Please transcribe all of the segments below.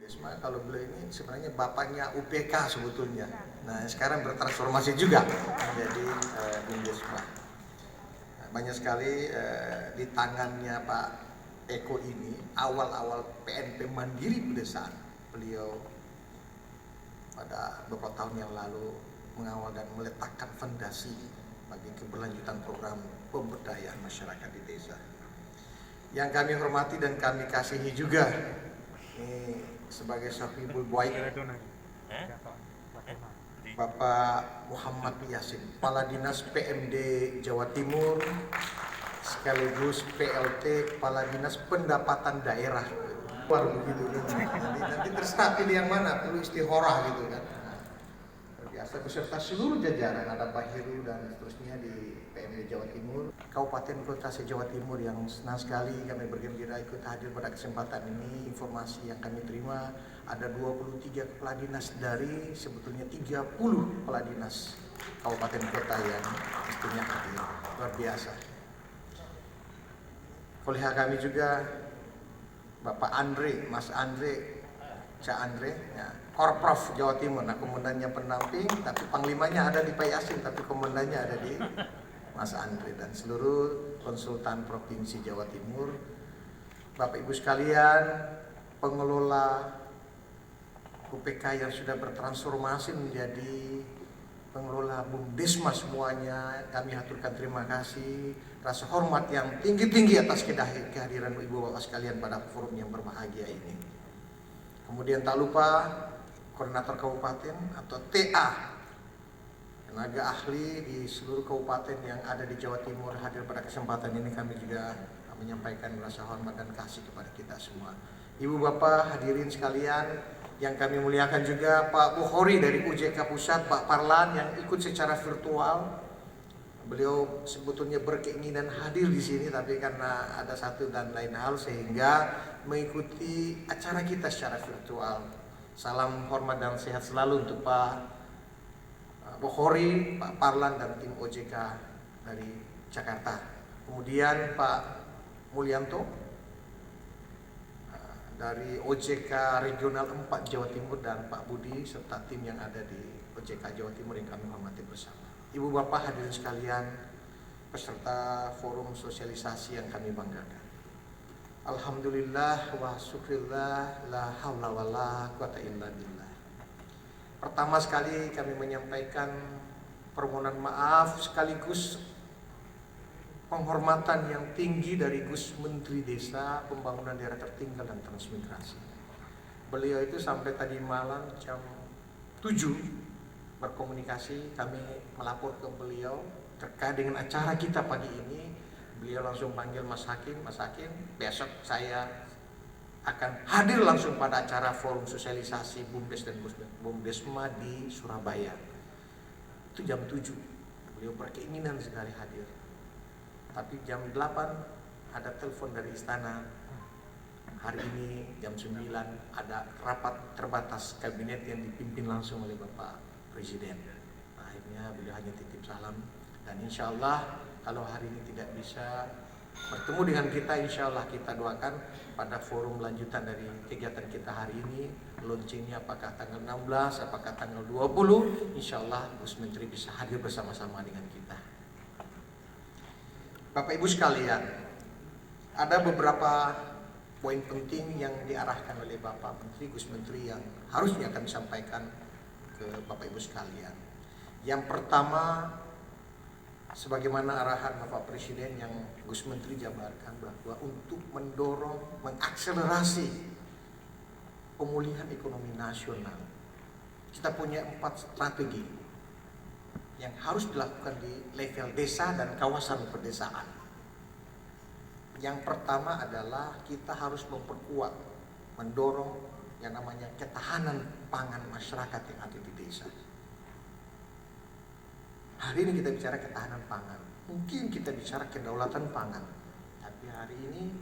Desma kalau beliau ini sebenarnya bapaknya UPK sebetulnya. Nah sekarang bertransformasi juga menjadi Bung Desma. Nah, banyak sekali di tangannya Pak Eko ini awal-awal PNP Mandiri Pedesaan. Beliau pada beberapa tahun yang lalu mengawal dan meletakkan fondasi bagi keberlanjutan program pemberdayaan masyarakat di desa. Yang kami hormati dan kami kasihi juga ini sebagai Sahibul Baik Bapak Muhammad Yasin, Kepala Dinas PMD Jawa Timur sekaligus PLT Kepala Dinas Pendapatan Daerah. Baru begitu nanti terserah pilih yang mana, perlu istikharah gitu kan. Biasa beserta seluruh jajaran, ada Pak Heru dan seterusnya di PMD Jawa Timur, Kabupaten Kota se-Jawa Timur yang senang sekali kami bergembira ikut hadir pada kesempatan ini. Informasi yang kami terima ada 23 kepala dinas dari sebetulnya 30 kepala dinas Kabupaten Kota yang mestinya hadir. Luar biasa. Kolega kami juga Bapak Andre, Mas Andre, Cak Andre, ya, Korprov Jawa Timur. Nah, komandannya pendamping, tapi panglimanya ada di Pak Yasin, tapi komandannya ada di Mas Andre dan seluruh konsultan Provinsi Jawa Timur. Bapak Ibu sekalian, pengelola UPK yang sudah bertransformasi menjadi pengelola Bumdesma semuanya, kami haturkan terima kasih, rasa hormat yang tinggi-tinggi atas kehadiran Ibu Bapak sekalian pada forum yang berbahagia ini. Kemudian tak lupa koordinator kabupaten atau TA, tenaga ahli di seluruh kabupaten yang ada di Jawa Timur hadir pada kesempatan ini. Kami juga menyampaikan rasa hormat dan kasih kepada kita semua. Ibu Bapak hadirin sekalian yang kami muliakan juga Pak Bukhori dari UJK Pusat, Pak Parlan yang ikut secara virtual. Beliau sebetulnya berkeinginan hadir di sini, tapi karena ada satu dan lain hal sehingga mengikuti acara kita secara virtual. Salam hormat dan sehat selalu untuk Pak Bukhori, Pak Parlan dan tim OJK dari Jakarta. Kemudian Pak Mulyanto dari OJK Regional 4 Jawa Timur dan Pak Budi serta tim yang ada di OJK Jawa Timur yang kami hormati bersama. Ibu Bapak hadirin sekalian, peserta forum sosialisasi yang kami banggakan. Alhamdulillah wa syukrillah la haula wa la quwata illa billah. Pertama sekali kami menyampaikan permohonan maaf sekaligus penghormatan yang tinggi dari Gus Menteri Desa, Pembangunan Daerah Tertinggal dan Transmigrasi. Beliau itu sampai tadi malam jam 7 berkomunikasi, kami melapor ke beliau terkait dengan acara kita pagi ini. Beliau langsung panggil Mas Hakim, besok saya akan hadir langsung pada acara forum sosialisasi Bumdes dan Bumdesma di Surabaya. Itu jam 7, beliau berkeinginan sekali hadir. Tapi jam 8 ada telepon dari istana, hari ini jam 9 ada rapat terbatas kabinet yang dipimpin langsung oleh Bapak Presiden. Nah, akhirnya beliau hanya titip salam dan insya Allah kalau hari ini tidak bisa bertemu dengan kita, insya Allah kita doakan pada forum lanjutan dari kegiatan kita hari ini, launchingnya apakah tanggal 16, apakah tanggal 20, insya Allah Gus Menteri bisa hadir bersama-sama dengan kita. Bapak Ibu sekalian, ada beberapa poin penting yang diarahkan oleh Bapak Menteri, Gus Menteri yang harusnya kami sampaikan ke Bapak Ibu sekalian. Yang pertama, sebagaimana arahan Bapak Presiden yang Gus Menteri jabarkan bahwa untuk mendorong, mengakselerasi pemulihan ekonomi nasional, kita punya 4 strategi yang harus dilakukan di level desa dan kawasan pedesaan. Yang pertama adalah kita harus memperkuat, mendorong yang namanya ketahanan pangan masyarakat yang ada di desa. Hari ini kita bicara ketahanan pangan, mungkin kita bicara kedaulatan pangan, tapi hari ini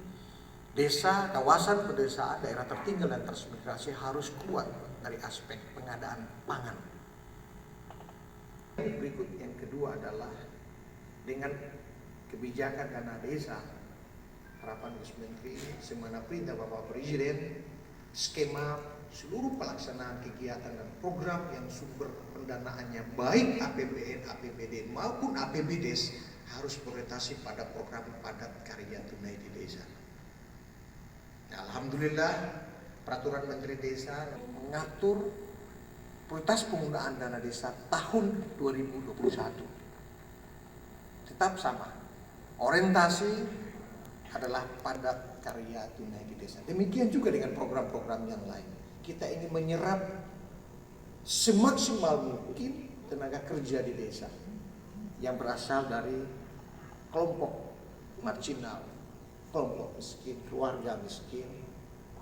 desa, kawasan pedesaan, daerah tertinggal dan transmigrasi harus kuat dari aspek pengadaan pangan. Berikut yang kedua adalah dengan kebijakan dana desa, harapan Gus Menteri ini semana perintah Bapak Presiden, skema seluruh pelaksanaan kegiatan dan program yang sumber pendanaannya baik APBN, APBD maupun APBDes harus berorientasi pada program padat karya tunai di desa. Nah, alhamdulillah peraturan Menteri Desa mengatur prioritas penggunaan dana desa tahun 2021 tetap sama. Orientasi adalah padat karya tunai di desa. Demikian juga dengan program-program yang lain. Kita ingin menyerap semaksimal mungkin tenaga kerja di desa yang berasal dari kelompok marginal, kelompok miskin, keluarga miskin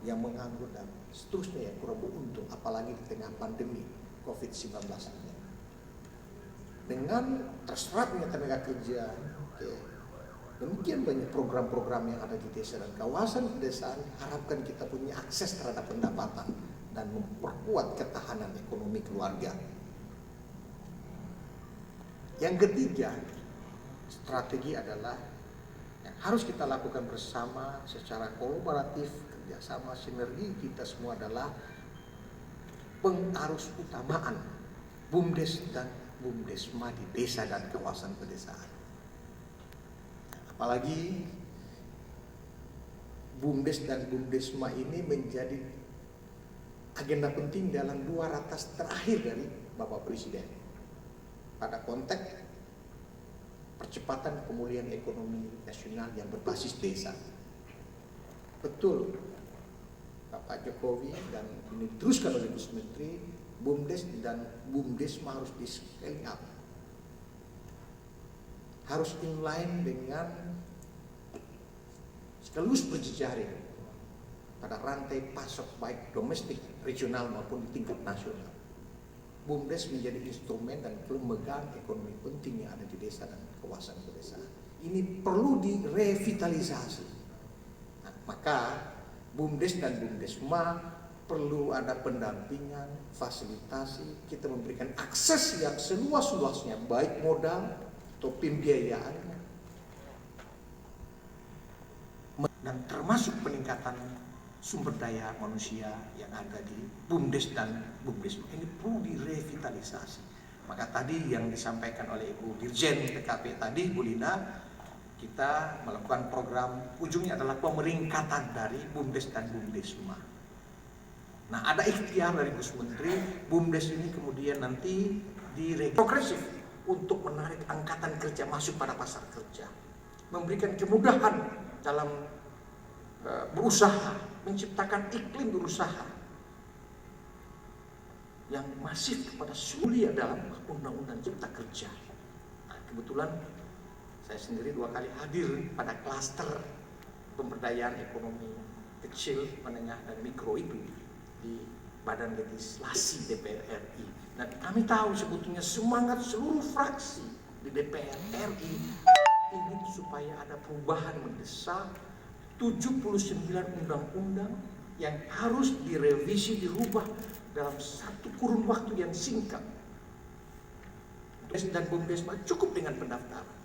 yang menganggur dan seterusnya yang kurang beruntung, apalagi di tengah pandemi COVID-19 ini. Dengan terserapnya tenaga kerja, demikian banyak program-program yang ada di desa dan kawasan pedesaan, harapkan kita punya akses terhadap pendapatan dan memperkuat ketahanan ekonomi keluarga. Yang ketiga, strategi adalah yang harus kita lakukan bersama secara kolaboratif, kerjasama, sinergi kita semua adalah pengarus utamaan BUMDes dan BUMDesma di desa dan kawasan pedesaan. Apalagi BUMDes dan BUMDesma ini menjadi agenda penting dalam 2 ratas terakhir dari Bapak Presiden pada konteks percepatan pemulihan ekonomi nasional yang berbasis desa. Betul, Bapak Jokowi dan ini diteruskan oleh Gus Menteri, BUMDes dan BUMDesma harus di scaling up, harus inline dengan sekaligus berjejaring pada rantai pasok baik domestik, regional maupun di tingkat nasional. BUMDes menjadi instrumen dan kelembagaan ekonomi penting yang ada di desa dan kawasan pedesaan. Ini perlu direvitalisasi. Nah, maka BUMDes dan BUMDesma perlu ada pendampingan, fasilitasi, kita memberikan akses yang seluas-luasnya, baik modal atau pembiayaannya, dan termasuk peningkatan sumber daya manusia yang ada di BUMDes dan BUMDesma. Ini perlu direvitalisasi. Maka tadi yang disampaikan oleh Ibu Dirjen PKP tadi, Bu Linda, kita melakukan program ujungnya adalah pemeringkatan dari BUMDes dan BUMDesma. Nah, ada ikhtiar dari Gus Menteri, BUMDes ini kemudian nanti progresif untuk menarik angkatan kerja masuk pada pasar kerja, memberikan kemudahan dalam berusaha, menciptakan iklim berusaha yang masif kepada mulia dalam Undang-Undang Cipta Kerja. Nah, kebetulan saya sendiri 2 kali hadir pada klaster pemberdayaan ekonomi kecil, menengah, dan mikro itu di Badan Legislasi DPR RI. Dan kami tahu sebetulnya semangat seluruh fraksi di DPR RI ingin supaya ada perubahan mendesak 79 undang-undang yang harus direvisi, dirubah dalam satu kurun waktu yang singkat. Dan BUMDesma cukup dengan pendaftaran.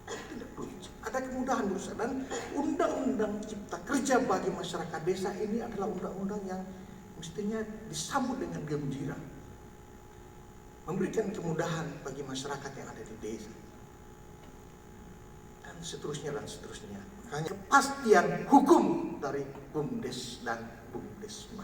Tidak perlu. Ada kemudahan berusaha, dan undang-undang cipta kerja bagi masyarakat desa ini adalah undang-undang yang mestinya disambut dengan gembira, memberikan kemudahan bagi masyarakat yang ada di desa, dan seterusnya dan seterusnya. Hanya kepastian hukum dari BUMDes dan BUMDesma.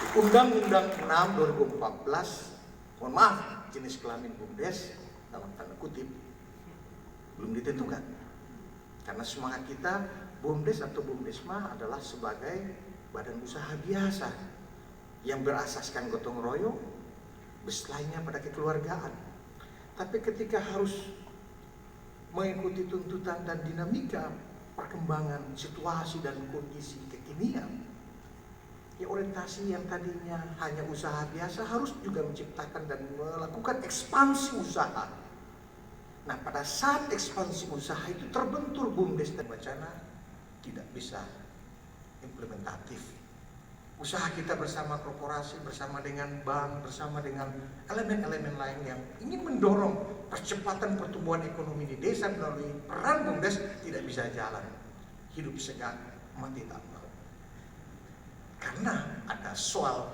Undang-Undang 6 2014, mohon maaf, jenis kelamin BUMDes dalam tanda kutip belum ditentukan. Karena semangat kita BUMDes atau BUMDesma adalah sebagai badan usaha biasa yang berasaskan gotong royong, baseline-nya pada kekeluargaan. Tapi ketika harus mengikuti tuntutan dan dinamika perkembangan situasi dan kondisi kekinian, ya orientasi yang tadinya hanya usaha biasa harus juga menciptakan dan melakukan ekspansi usaha. Nah, pada saat ekspansi usaha itu terbentur BUMDes dan wacana tidak bisa implementatif. Usaha kita bersama korporasi, bersama dengan bank, bersama dengan elemen-elemen lain yang ingin mendorong percepatan pertumbuhan ekonomi di desa melalui peran BUMDes tidak bisa jalan. Hidup segan, mati tak mau. Karena ada soal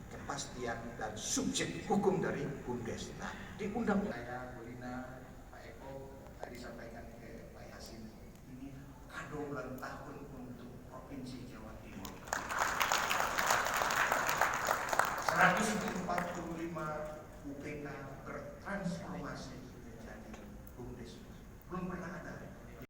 kepastian dan subjek hukum dari BUMDes. Nah, di undang saya, Bu Lina, Pak Eko tadi sampaikan ke Pak Yasin, ini kado ulang tahun untuk Provinsi Jawa Timur. 145 UPK bertransformasi menjadi BUMDes. Belum pernah ada.